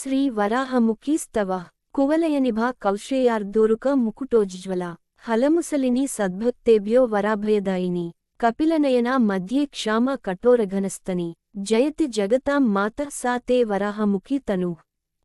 శ్రీ వరాహముఖీ స్తవ కువలయనిభా కౌశేయార్దోరుక ముకుటోజ్జ్వల హలముసలిని సద్భక్తేభ్యో వరాభయదాయిని కపిలనయనా మధ్యే క్షామ కఠోరఘనస్తని జయతి జగతాం మాత సా తే వరాహముఖీ తను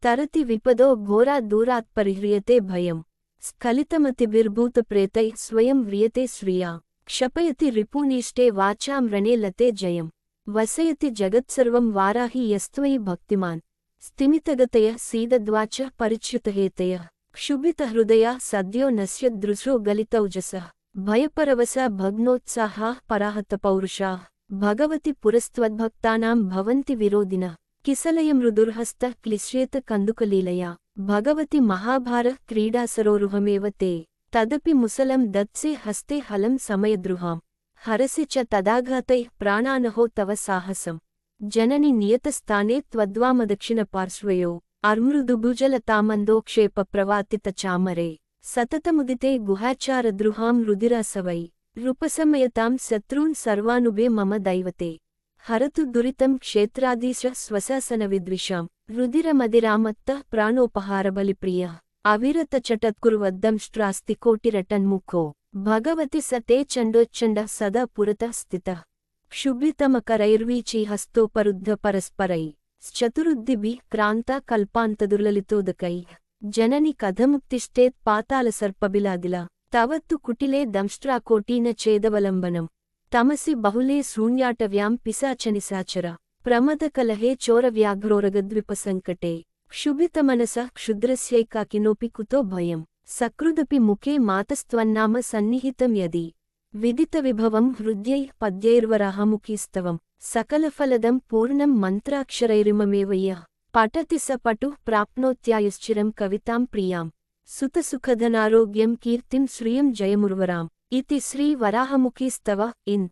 తరతి విపదో ఘోరా దూరాత్పరిహ్రియతే భయం స్ఖలితమతిభిర్భూతప్రేతై స్వయం వ్రియతే శ్రియా క్షపయతి రిపూనీష్టే వాచాం రణే లతే జయం వసయతి జగత్సర్వం వారాహి యస్త్వయి భక్తిమాన్ స్థిమితగతయ సీదద్వాచ పరిచ్యుతహేతయ క్షుభితహృదయ సద్యో నశ్యదృశో గలితౌజసః భయపరవశ భగ్నోత్సాహాః పరాహతపౌరుషాః భగవతి పురస్త్వద్భక్తానాం భవంతి విరోధినః కిసలయమృదుర్హస్త క్లిశ్యేత కందుకలీలయా భగవతి మహాభార క్రీడాసరోరుహమేవ తే తదపి ముసలం దత్సే హస్తే హలం సమయద్రుహాం హరసి చ తదాఘాతై ప్రాణానహో తవ సాహసం జనని నియతస్థానే త్వద్వామదక్షిణ పార్శ్వయో అర్మృదుభుజలతామందోక్షేప ప్రవాతిత చామరే సతతముదితే గుహాచారద్రుహాం రుదిరాసవై రూపసమయతాం శత్రూన్ సర్వానుభే మమ దైవతే హరతు దురితం క్షేత్రాధీశ శ్వశాసన విద్విషాం రుదిరమదిరామత్త ప్రాణోపహారబలిప్రియ అవిరత చటత్కుర్వద్దంష్ట్రాస్తి కోటిరటన్ముఖో భగవతి సతే చండోచ్చండ సదా పురతః స్థితః క్షుభితమకరైర్వీచీ హస్తోపరుద్ధ పరస్పరై చతురుద్దిభిః క్రాంత కల్పాంతదుర్లలితోదకై జనని కథముక్తిష్టేత్ పాతాళసర్పబిలాదిలా తవత్తు కుటిలే దంష్ట్రాకోటీన ఛేదవలంబనం తమసి బహుళే శూన్యాటవ్యాం పిశాచనిశాచర ప్రమదకలహే చోరవ్యాఘ్రోరగద్విపసంకటే క్షుభితమనస క్షుద్రస్యైకాకినోపి కుతో భయం సకృదపి ముఖే మాతస్త్వన్నామ సన్నిహితం యది విదితవిభవం హృద్యై పద్యైర్వరాహముఖీస్తవం సకలఫలదం పూర్ణం మంత్రాక్షరైరిమమేవ యః పఠతి స పటు ప్రాప్నోత్యాయుశ్చిరం కవితాం ప్రియాం సుతసుఖధనారోగ్యం కీర్తిం శ్రియం జయముర్వరాం ఇతి శ్రీ వరాహముఖీ స్తవ ఇన్